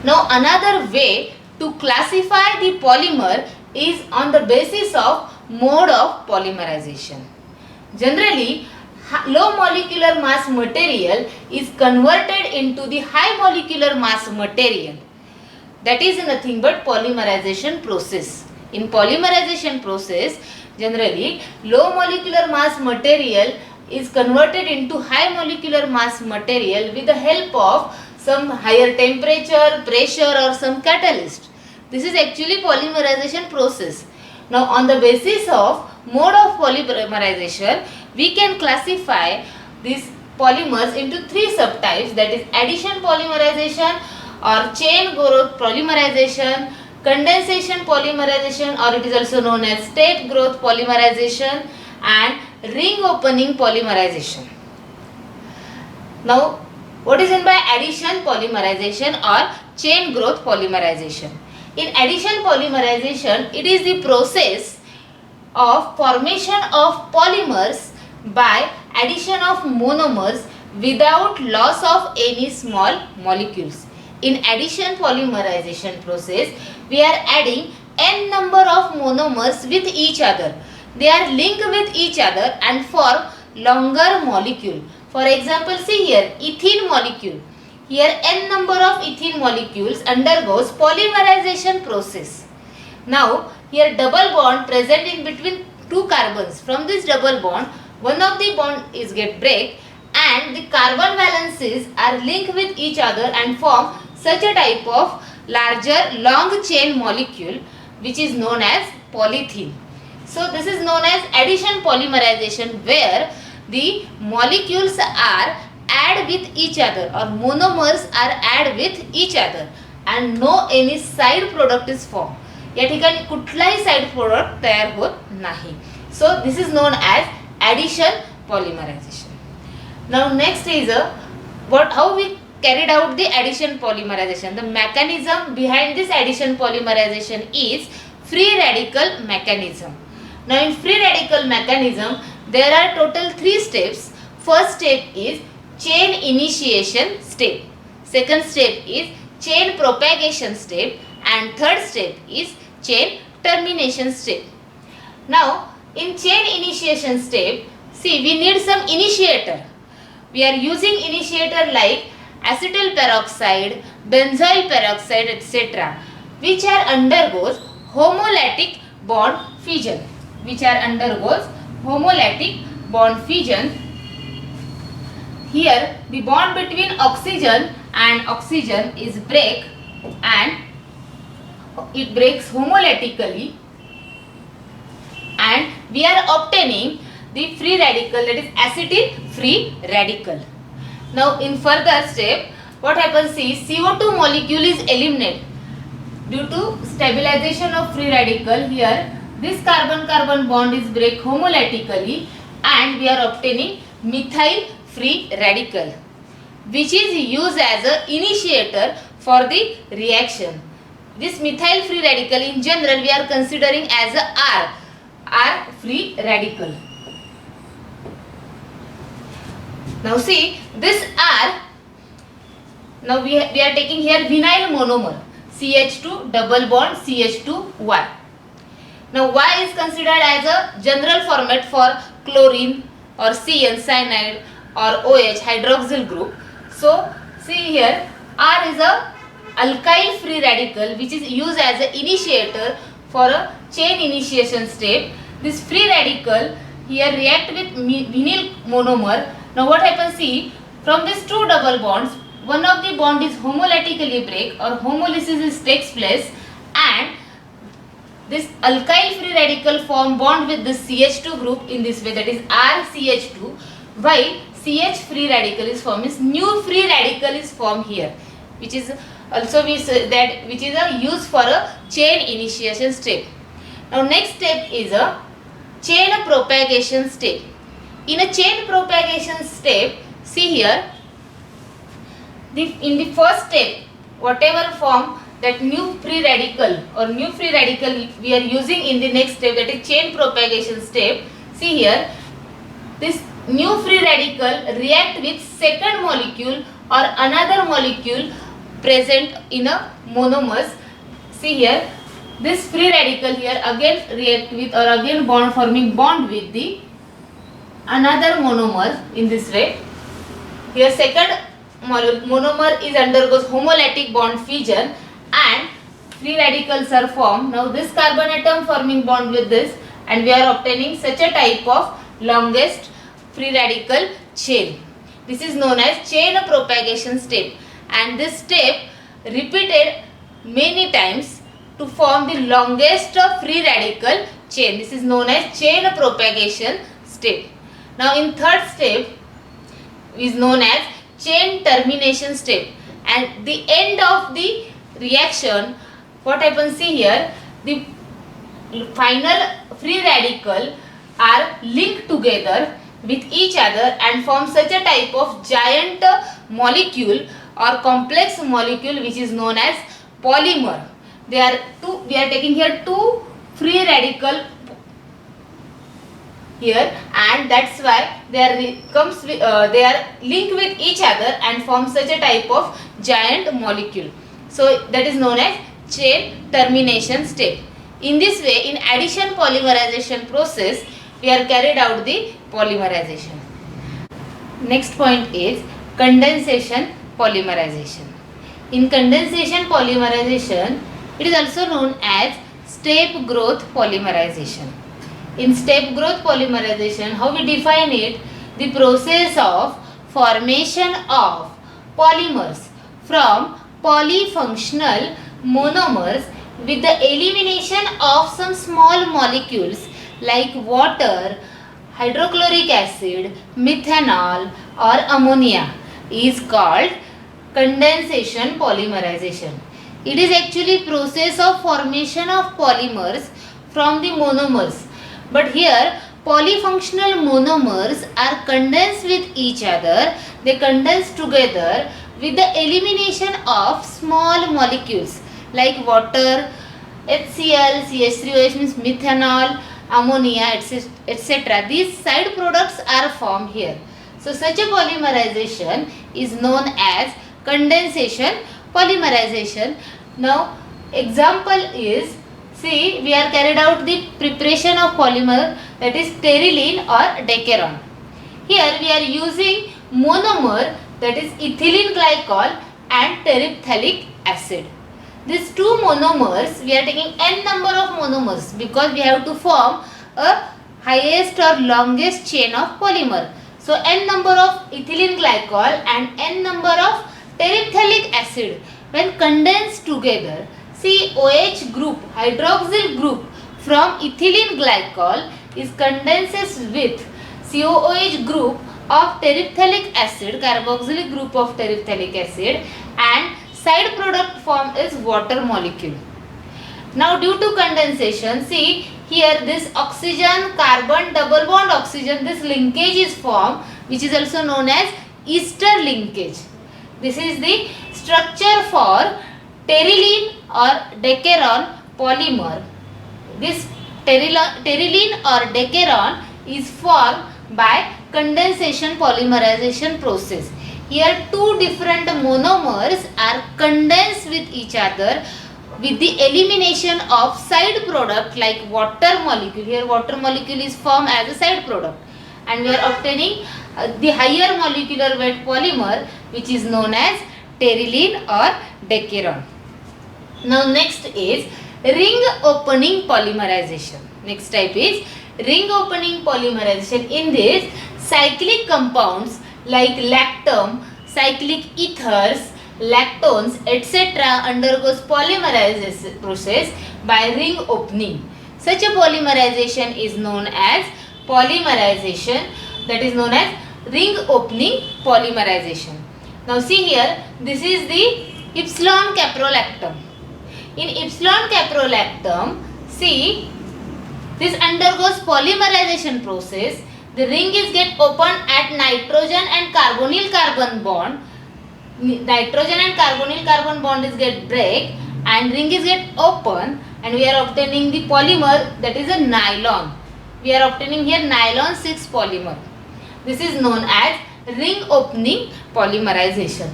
Now another way to classify the polymer is on the basis of mode of polymerization. Generally, low molecular mass material is converted into the high molecular mass material. That is nothing but polymerization process. In polymerization process, generally low molecular mass material is converted into high molecular mass material with the help of some higher temperature, pressure or some catalyst. This is actually polymerization process. Now on the basis of mode of polymerization, we can classify these polymers into three subtypes, that is addition polymerization or chain growth polymerization, condensation polymerization, or it is also known as state growth polymerization, and ring opening polymerization. Now what is meant by addition polymerization or chain growth polymerization? In addition polymerization, it is the process of formation of polymers by addition of monomers without loss of any small molecules. In addition polymerization process, we are adding n number of monomers with each other. They are linked with each other and form longer molecule. For example, see here ethene molecule. Here n number of ethene molecules undergoes polymerization process. Now here double bond present in between two carbons. From this double bond, one of the bond is get break and the carbon valences are linked with each other and form such a type of larger long chain molecule which is known as polythene. So this is known as addition polymerization, where the molecules are add with each other or monomers are add with each other and no any side product is formed. या ठिकाणी कुठलाही side product तयार होत नाही. So this is known as addition polymerization. Now next is how we carried out the addition polymerization. The mechanism behind this addition polymerization is free radical mechanism. Now in free radical mechanism there are total 3 steps. First step is chain initiation step. Second step is chain propagation step, and third step is chain termination step. Now in chain initiation step, see we need some initiator. We are using initiator like acetyl peroxide, benzoyl peroxide, etc., which are undergoes homolytic bond fission. Here the bond between oxygen and oxygen is break and it breaks homolytically, and we are obtaining the free radical, that is acetyl free radical. Now in further step, what happens is CO2 molecule is eliminated due to stabilization of free radical. Here this carbon-carbon bond is break homolytically and we are obtaining methyl free radical, which is used as a initiator for the reaction. This methyl free radical in general we are considering as a R free radical. Now see this R, now we are taking here vinyl monomer CH2 double bond CH2Y. Now Y is considered as a general format for chlorine or CN cyanide or OH hydroxyl group. So see here R is a alkyl free radical which is used as an initiator for a chain initiation step. This free radical here react with vinyl monomer. Now what happens, see from these two double bonds, one of the bond is homolytically break or homolysis takes place, and this alkyl free radical form bond with this CH2 group in this way, that is RCH2, while CH free radical is formed, is new free radical is formed here, which is also we say that which is a use for a chain initiation step. Now next step is a chain propagation step. In a chain propagation step, see here in the first step whatever form that new free radical we are using in the next step, that is chain propagation step. See here this new free radical react with second molecule or another molecule present in a monomers. See here, this free radical here again react with or again bond forming bond with the another monomer in this way. Here second monomer is undergoes homolytic bond fusion and free radicals are formed. Now this carbon atom forming bond with this, and we are obtaining such a type of longest free radical chain. This is known as chain propagation step, and this step repeated many times to form the longest free radical chain. This is known as chain propagation step. Now in third step is known as chain termination step, and the end of the reaction, what happens, see here, the final free radical are linked together with each other and form such a type of giant molecule or complex molecule which is known as polymer. We are taking here two free radical here, and that's why they are linked with each other and form such a type of giant molecule. So that is known as chain termination step. In this way, in addition polymerization process, we are carried out the polymerization. Next point is condensation polymerization. In condensation polymerization, it is also known as step growth polymerization. In step growth polymerization, how we define it? The process of formation of polymers from polyfunctional monomers with the elimination of some small molecules like water, hydrochloric acid, methanol or ammonia is called condensation polymerization. It is actually process of formation of polymers from the monomers. But here polyfunctional monomers are condensed with each other. They condense together with the elimination of small molecules like water, HCl, CH3OH means methanol, ammonia, etc. These side products are formed here. So such a polymerization is known as condensation polymerization. Now example is, see, we are carried out the preparation of polymer, that is terylene or decaron. Here we are using monomer, that is ethylene glycol and terephthalic acid. These two monomers, we are taking n number of monomers because we have to form a highest or longest chain of polymer. So n number of ethylene glycol and n number of terephthalic acid, when condensed together, COH group, hydroxyl group from ethylene glycol is condenses with COOH group of terephthalic acid, carboxylic group of terephthalic acid, and side product form is water molecule. Now due to condensation, see here this oxygen carbon double bond oxygen, this linkage is formed which is also known as ester linkage. This is the structure for terylene or decaron polymer. This terylene or decaron is formed by condensation polymerization process. Here two different monomers are condensed with each other with the elimination of side product like water molecule. Here water molecule is formed as a side product, and we are obtaining the higher molecular weight polymer which is known as terylene or decaron. Now next is ring opening polymerization. Next type is ring opening polymerization. In this, cyclic compounds like lactam, cyclic ethers, lactones, etc. undergoes polymerization process by ring opening. Such a polymerization is known as polymerization, that is known as ring opening polymerization. Now see here, this is the epsilon caprolactam. In epsilon caprolactam, see, this undergoes polymerization process. The ring is get opened at nitrogen and carbonyl carbon bond. Nitrogen and carbonyl carbon bond is get break and ring is get open, and we are obtaining the polymer, that is a nylon. We are obtaining here nylon 6 polymer. This is known as ring opening polymerization.